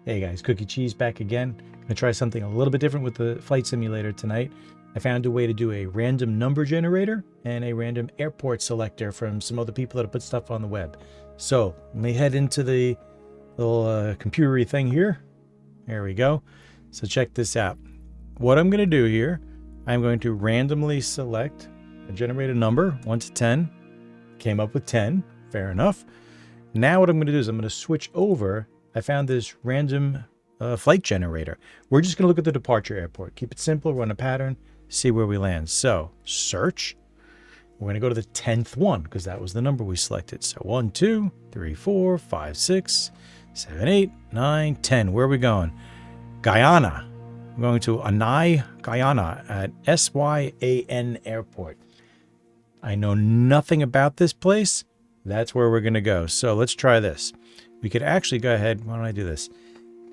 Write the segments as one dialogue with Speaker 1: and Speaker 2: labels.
Speaker 1: Hey guys, CookieCheez back again. Gonna try something a little bit different with the flight simulator tonight. I found a way to do a random number generator and a random airport selector from some other people that have put stuff on the web. So let me head into the little computery thing here. There we go. So check this out. What I'm gonna do here, I'm going to randomly select and generate a number 1 to 10. Came up with 10. Fair enough. Now what I'm gonna do is I'm gonna switch over. I found this random flight generator. We're just going to look at the departure airport. Keep it simple, run a pattern, see where we land. So, search. We're going to go to the 10th one because that was the number we selected. So, 1, 2, 3, 4, 5, 6, 7, 8, 9, 10. Where are we going? Guyana. I'm going to Annai, Guyana at SYAN Airport. I know nothing about this place. That's where we're going to go. So, let's try this. We could actually go ahead. Why don't I do this?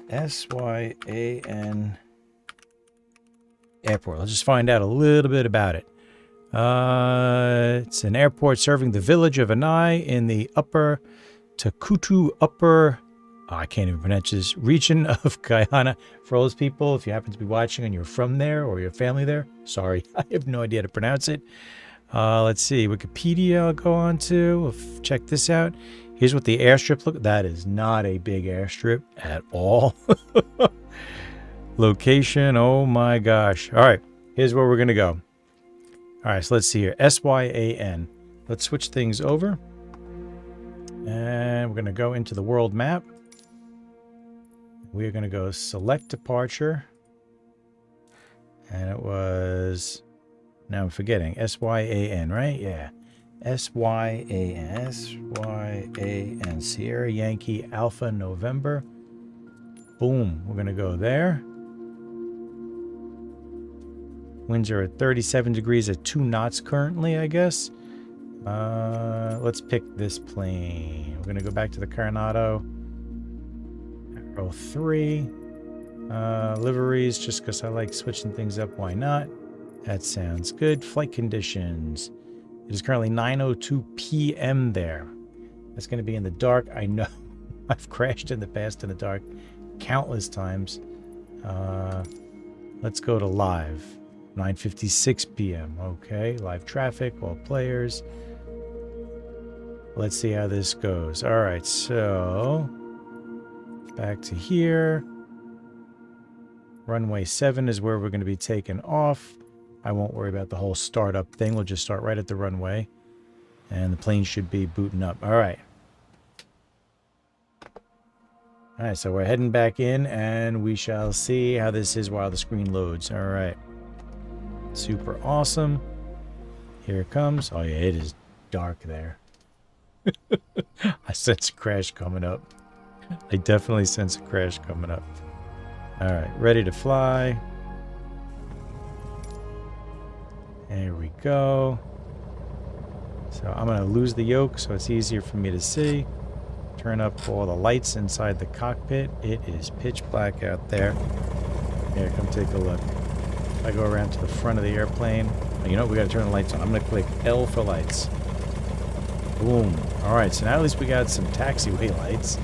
Speaker 1: SYAN Airport. Let's just find out a little bit about it. It's an airport serving the village of Annai in the upper I can't even pronounce this, region of Guyana. For all those people, if you happen to be watching and you're from there or your family there, sorry, I have no idea how to pronounce it. Let's see, Wikipedia I'll go on to. We'll check this out. Here's what the airstrip looks. That is not a big airstrip at all. Location, oh my gosh. All right, here's where we're going to go. All right, so let's see here. SYAN. Let's switch things over. And we're going to go into the world map. We're going to go select departure. And it was, now I'm forgetting, SYAN, right? Yeah. SYAN, Sierra Yankee Alpha November. Boom, we're gonna go there. Winds are at 37 degrees at 2 knots currently, I guess. Let's pick this plane. We're gonna go back to the Carenado Arrow III. Liveries, just because I like switching things up, why not? That sounds good. Flight conditions. It is currently 9:02 p.m. there. That's going to be in the dark. I know I've crashed in the past in the dark countless times. Let's go to live. 9:56 p.m. Okay, live traffic, all players. Let's see how this goes. All right, so back to here. Runway 7 is where we're going to be taking off. I won't worry about the whole startup thing. We'll just start right at the runway. And the plane should be booting up. All right. All right, so we're heading back in, and we shall see how this is while the screen loads. All right. Super awesome. Here it comes. Oh, yeah, it is dark there. I sense a crash coming up. I definitely sense a crash coming up. All right, ready to fly. There we go. So I'm going to lose the yoke so it's easier for me to see. Turn up all the lights inside the cockpit. It is pitch black out there. Here, come take a look. If I go around to the front of the airplane. Oh, you know what? We got to turn the lights on. I'm going to click L for lights. Boom. All right, so now at least we got some taxiway lights.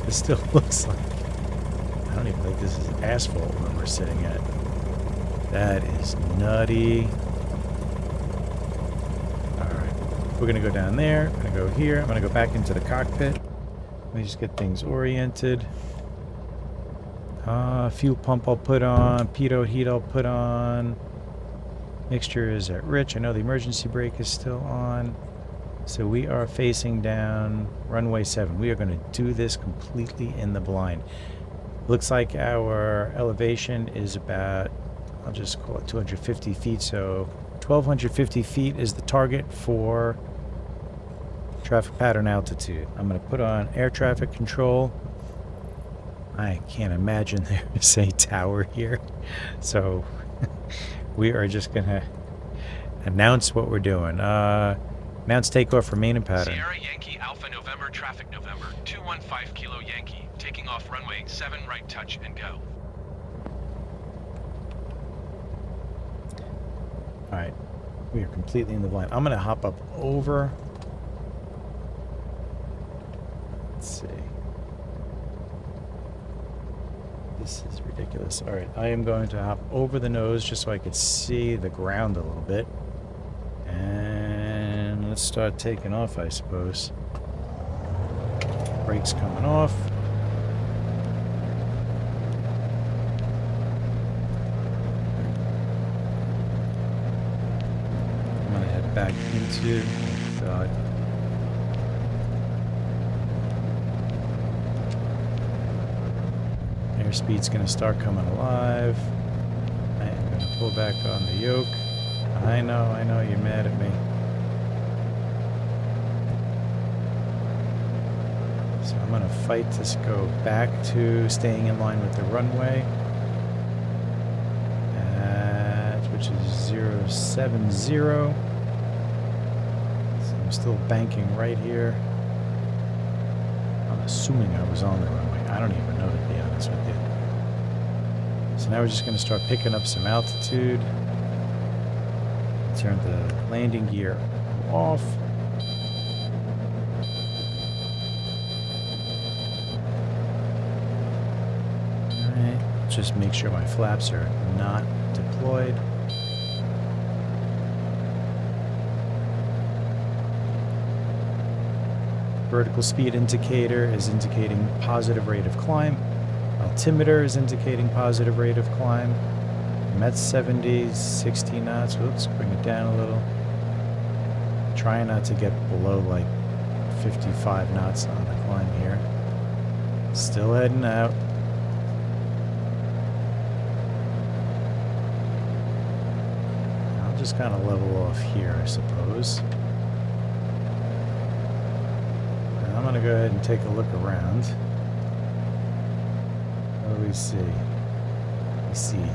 Speaker 1: This still looks like... I don't even think this is asphalt where we're sitting at. That is nutty. We're going to go down there. I'm going to go here. I'm going to go back into the cockpit. Let me just get things oriented. Fuel pump I'll put on. Pitot heat I'll put on. Mixture is at rich. I know the emergency brake is still on. So we are facing down runway 7. We are going to do this completely in the blind. Looks like our elevation is about, I'll just call it 250 feet. So 1,250 feet is the target for traffic pattern altitude. I'm going to put on air traffic control. I can't imagine there's a tower here. So we are just going to announce what we're doing. Announce takeoff for main and pattern.
Speaker 2: Sierra Yankee Alpha November traffic November 215 Kilo Yankee. Taking off runway 7 right touch and go.
Speaker 1: All right, we are completely in the blind. I'm going to hop up over. Let's see. This is ridiculous. All right, I am going to hop over the nose just so I could see the ground a little bit. And let's start taking off, I suppose. Brakes coming off. I'm going to head back into... Oh God. Airspeed's going to start coming alive. I am going to pull back on the yoke. I know, you're mad at me. So I'm going to fight to go back to staying in line with the runway. Which is 070. So I'm still banking right here. I'm assuming I was on the runway. I don't even know, to be honest with you. So now we're just going to start picking up some altitude. Turn the landing gear off. Alright, just make sure my flaps are not deployed. Vertical speed indicator is indicating positive rate of climb. Altimeter is indicating positive rate of climb. I'm at 70, 60 knots. Let's bring it down a little. Trying not to get below like 55 knots on the climb here. Still heading out. I'll just kind of level off here, I suppose. And I'm going to go ahead and take a look around. What do we see? We see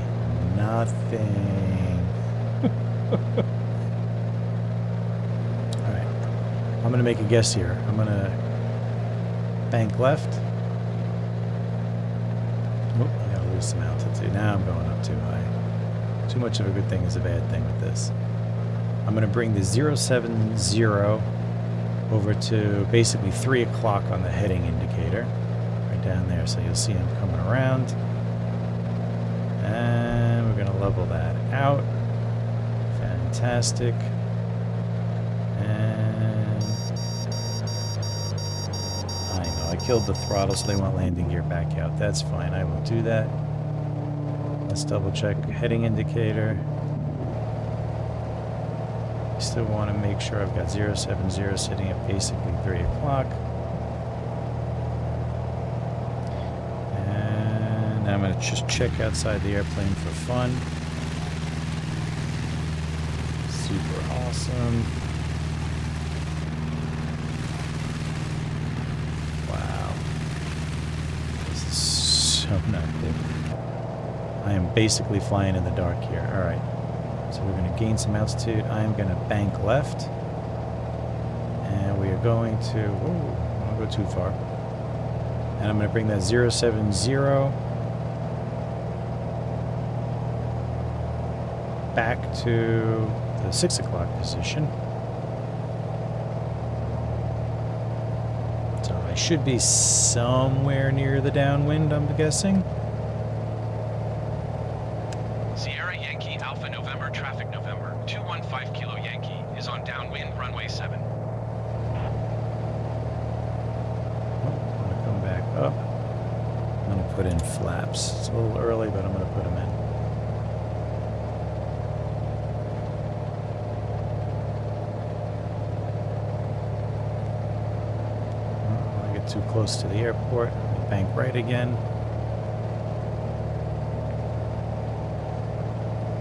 Speaker 1: nothing. Alright. I'm going to make a guess here. I'm going to bank left. Oh, I got to lose some altitude. Now I'm going up too high. Too much of a good thing is a bad thing with this. I'm going to bring the 070 over to basically 3 o'clock on the heading indicator. Right down there. So you'll see him coming around. And we're going to level that out. Fantastic. And I know, I killed the throttle, so they want landing gear back out. That's fine, I will do that. Let's double check heading indicator. Still want to make sure I've got 070 sitting at basically 3 o'clock. And I'm going to just check outside the airplane for fun. Super awesome. Wow. This is so not good. I am basically flying in the dark here. Alright. So we're going to gain some altitude. I am going to bank left. And we are going to... Whoa, I don't go too far. And I'm going to bring that 070 back to the 6 o'clock position. So I should be somewhere near the downwind, I'm guessing.
Speaker 2: Sierra Yankee Alpha November traffic November 215 Kilo Yankee is on downwind runway 7.
Speaker 1: I'm going to come back up. I'm going to put in flaps. It's a little early, but I'm going to put them in. Too close to the airport. Bank right again.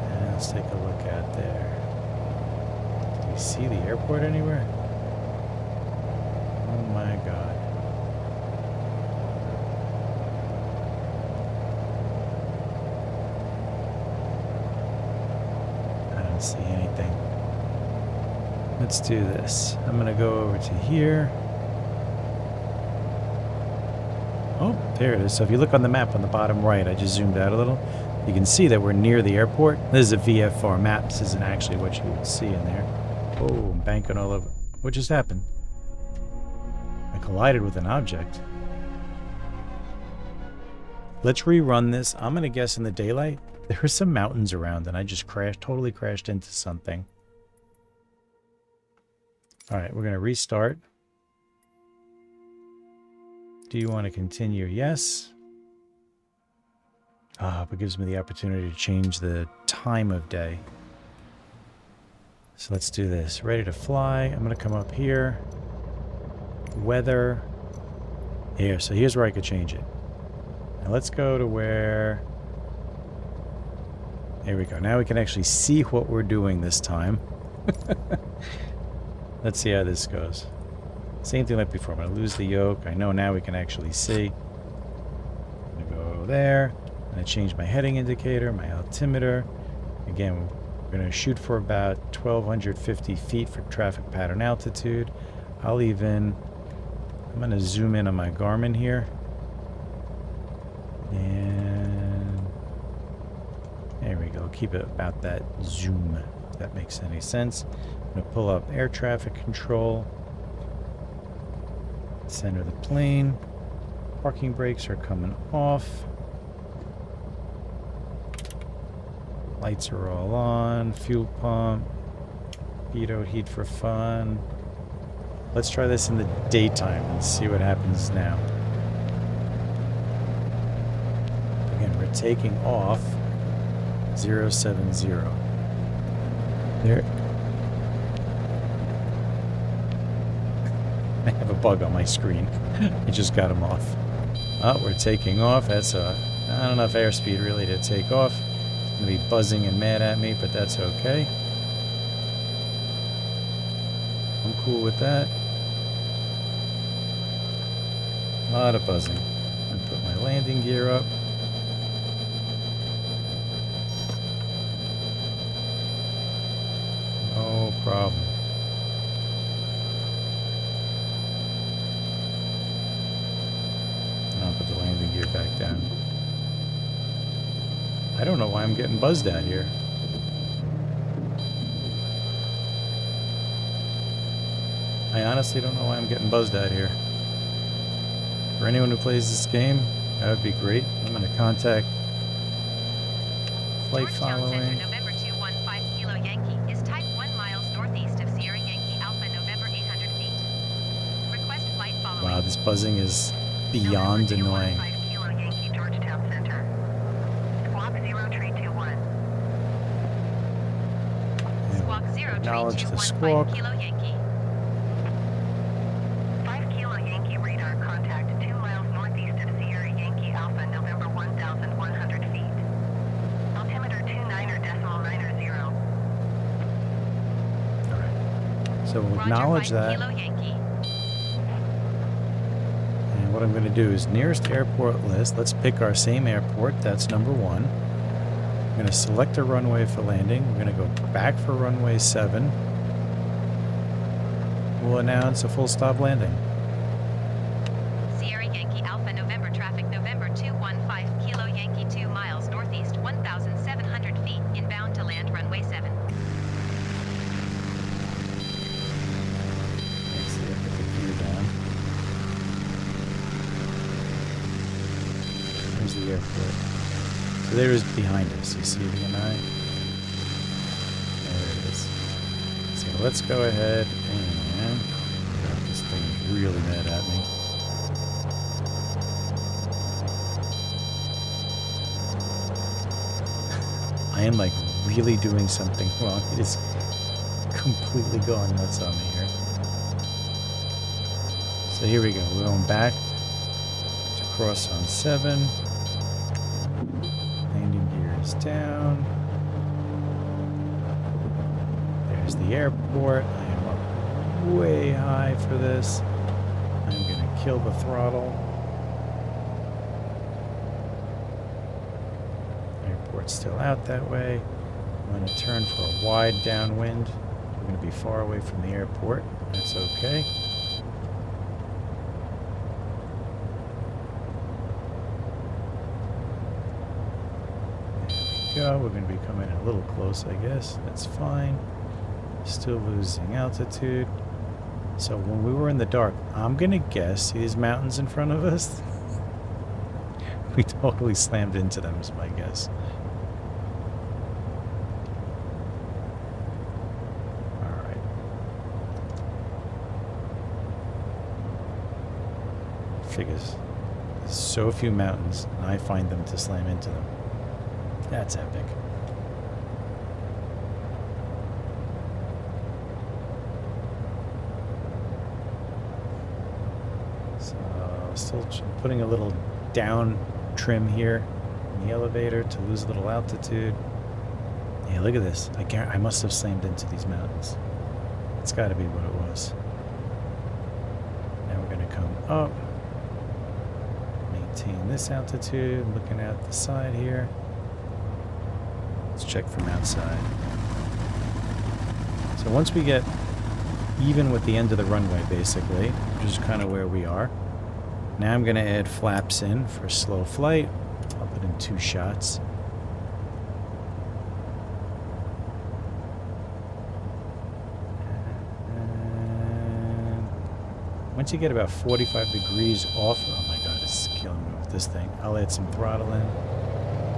Speaker 1: And let's take a look at there. Do you see the airport anywhere? Oh my god. I don't see anything. Let's do this. I'm gonna go over to here. Oh, there it is. So if you look on the map on the bottom right, I just zoomed out a little. You can see that we're near the airport. This is a VFR map. This isn't actually what you would see in there. Oh, I'm banking all over. What just happened? I collided with an object. Let's rerun this. I'm going to guess in the daylight, there are some mountains around, and I just totally crashed into something. All right, we're going to restart. Do you want to continue? Yes. It gives me the opportunity to change the time of day. So let's do this. Ready to fly. I'm going to come up here. Weather. Here. So here's where I could change it. Now let's go to where... There we go. Now we can actually see what we're doing this time. Let's see how this goes. Same thing like before. I'm going to lose the yoke. I know now we can actually see. I'm going to go there. I'm going to change my heading indicator, my altimeter. Again, we're going to shoot for about 1,250 feet for traffic pattern altitude. I'm going to zoom in on my Garmin here. And there we go. Keep it about that zoom, if that makes any sense. I'm going to pull up air traffic control. Center the plane. Parking brakes are coming off. Lights are all on. Fuel pump. Pitot heat for fun. Let's try this in the daytime and see what happens now. Again, we're taking off 070. There. I have a bug on my screen. I just got him off. Oh, we're taking off. That's not enough airspeed really to take off. It's going to be buzzing and mad at me, but that's okay. I'm cool with that. A lot of buzzing. I'm going to put my landing gear up. No problem. I'll put the landing gear back down. I don't know why I'm getting buzzed at here. I honestly don't know why I'm getting buzzed at here. For anyone who plays this game, that would be great. I'm going to contact flight following.
Speaker 3: Center, November 215 Kilo Yankee is type 1 miles northeast of Sierra Yankee Alpha, November 800 feet. Request flight following.
Speaker 1: Wow, this buzzing is beyond annoying.
Speaker 3: Kilo Yankee, Georgetown Center. Squawk 0321. Squawk 0321.
Speaker 1: Acknowledge the squawk.
Speaker 3: 5 Kilo Yankee. 5 Kilo Yankee radar contact 2 miles northeast of Sierra Yankee Alpha, November 1,100 feet. Altimeter 29.90.
Speaker 1: Alright. So we'll
Speaker 3: Roger,
Speaker 1: acknowledge
Speaker 3: 5
Speaker 1: that.
Speaker 3: Kilo Yankee.
Speaker 1: And what I'm going to do is nearest airport list. Let's pick our same airport. That's number 1. I'm going to select a runway for landing. We're going to go back for runway 7. We'll announce a full stop landing.
Speaker 3: Sierra Yankee Alpha, November traffic, November 215 Kilo Yankee 2 miles northeast, 1,700 feet, inbound to land runway 7.
Speaker 1: Let's see, I put the gear down. There's the airport. So there is behind us. You see the Annai? There it is. So let's go ahead and... God, this thing is really mad at me. I am like really doing something wrong. It is completely going nuts on me here. So here we go. We're going back to cross on 7. Landing gear is down. There's the airport. I am up way high for this. I'm going to kill the throttle. Airport's still out that way. I'm going to turn for a wide downwind. We're going to be far away from the airport. That's okay. There we go. We're going to be coming in a little close, I guess. That's fine. Still losing altitude. So when we were in the dark, I'm going to guess, see these mountains in front of us? We totally slammed into them, is my guess. Alright. Figures. There's so few mountains, and I find them to slam into them. That's epic. So, still putting a little down trim here in the elevator to lose a little altitude. Yeah, look at this. I must have slammed into these mountains. It's got to be what it was. Now we're going to come up. Maintain this altitude. Looking at the side here. Let's check from outside. So once we get even with the end of the runway, basically, which is kind of where we are, now I'm going to add flaps in for slow flight. I'll put in 2 shots. And once you get about 45 degrees off, oh my god, it's killing me with this thing. I'll add some throttle in.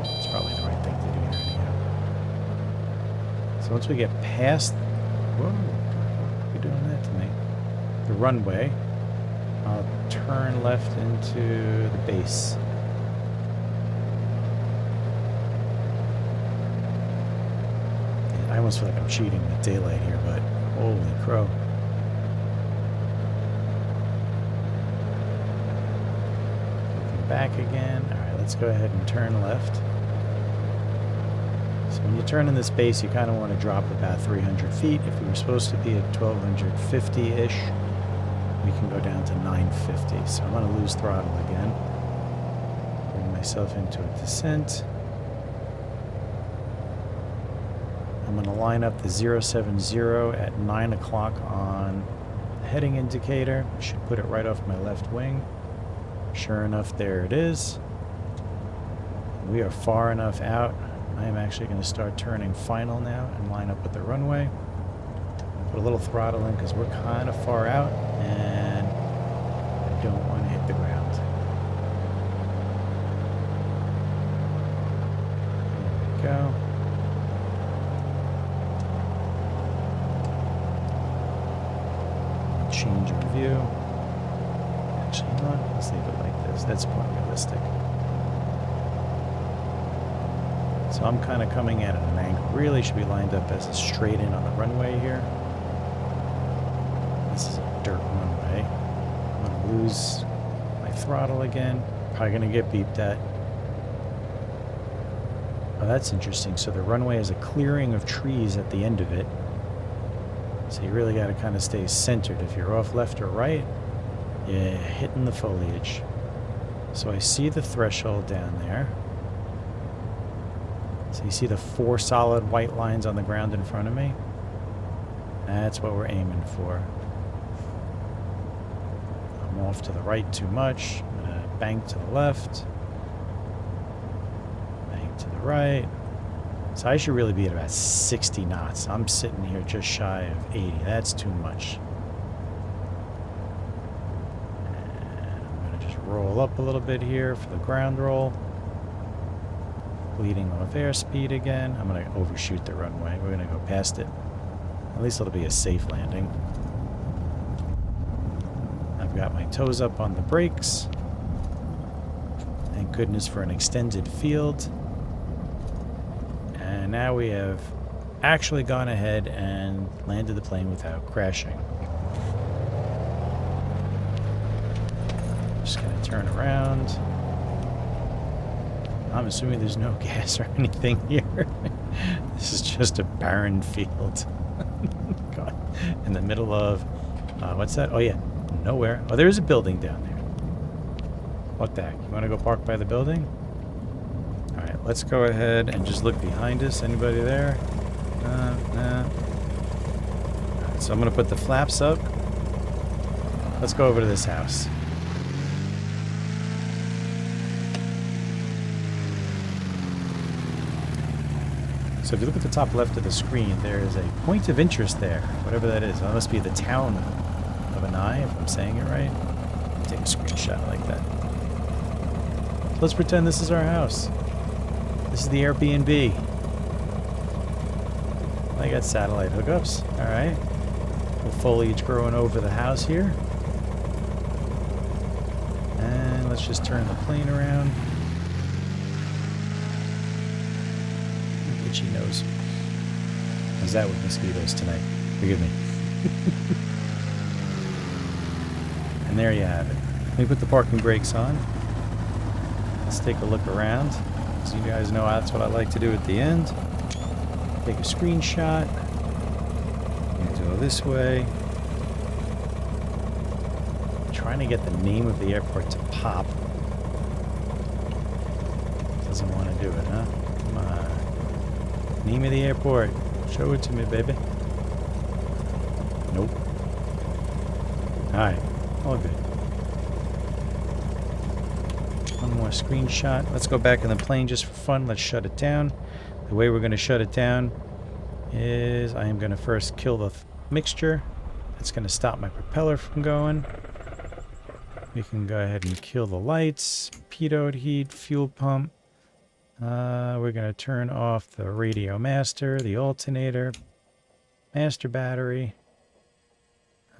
Speaker 1: It's probably the right thing to do here anyhow. So once we get past, whoa, you're doing that to me. The runway, I'll turn left into the base. I almost feel like I'm cheating with daylight here, but holy crow. Looking back again. Alright, let's go ahead and turn left. So when you turn in this base, you kind of want to drop about 300 feet. If we were supposed to be at 1250-ish, we can go down to 950. So I'm going to lose throttle again. Bring myself into a descent. I'm going to line up the 070 at 9 o'clock on the heading indicator. Should put it right off my left wing. Sure enough, there it is. We are far enough out. I am actually going to start turning final now and line up with the runway. Put a little throttle in because we're kind of far out and I don't want to hit the ground. There we go. Change our view. Actually, not. Let's leave it like this. That's more realistic. So I'm kind of coming at an angle. Really should be lined up as a straight in on the runway here. This is a dirt runway. I'm going to lose my throttle again. Probably going to get beeped at. Oh, that's interesting. So the runway has a clearing of trees at the end of it. So you really got to kind of stay centered. If you're off left or right, you're hitting the foliage. So I see the threshold down there. So you see the 4 solid white lines on the ground in front of me? That's what we're aiming for. I'm off to the right too much. I'm going to bank to the left. Bank to the right. So I should really be at about 60 knots. I'm sitting here just shy of 80. That's too much. And I'm going to just roll up a little bit here for the ground roll. Bleeding off airspeed again. I'm going to overshoot the runway. We're going to go past it. At least it'll be a safe landing. I've got my toes up on the brakes. Thank goodness for an extended field. And now we have actually gone ahead and landed the plane without crashing. Just going to turn around. I'm assuming there's no gas or anything here. This is just a barren field. God. In the middle of, what's that? Oh yeah, nowhere. Oh, there is a building down there. What the heck? You want to go park by the building? Alright, let's go ahead and just look behind us. Anybody there? Nah. Alright, so I'm going to put the flaps up. Let's go over to this house. So if you look at the top left of the screen, there is a point of interest there, whatever that is. That must be the town of Annai, if I'm saying it right. Take a screenshot like that. Let's pretend this is our house. This is the Airbnb. I got satellite hookups. All right. Little foliage growing over the house here. And let's just turn the plane around. Itchy nose. How's that with mosquitoes tonight? Forgive me. And there you have it. Let me put the parking brakes on. Let's take a look around. As you guys know, that's what I like to do at the end. Take a screenshot. Go this way. Trying to get the name of the airport to pop. Doesn't want to do it, huh? Come on. Name of the airport. Show it to me, baby. Nope. Alright. All good. One more screenshot. Let's go back in the plane just for fun. Let's shut it down. The way we're going to shut it down is I am going to first kill the mixture. That's going to stop my propeller from going. We can go ahead and kill the lights, pitot heat, fuel pump. We're going to turn off the radio master, the alternator, master battery.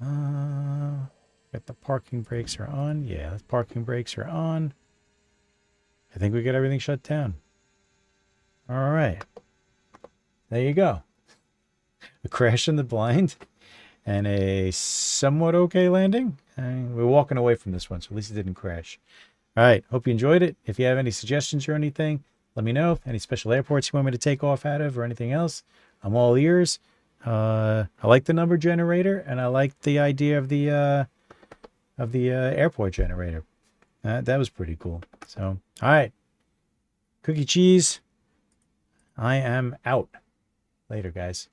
Speaker 1: Got the parking brakes are on. Yeah, the parking brakes are on. I think we got everything shut down. All right. There you go. A crash in the blind and a somewhat okay landing. We're walking away from this one, so at least it didn't crash. All right. Hope you enjoyed it. If you have any suggestions or anything, let me know. Any special airports you want me to take off out of or anything else, I'm all ears. I like the number generator, and I like the idea of the airport generator. That was pretty cool. So, all right. CookieCheez, I am out. Later, guys.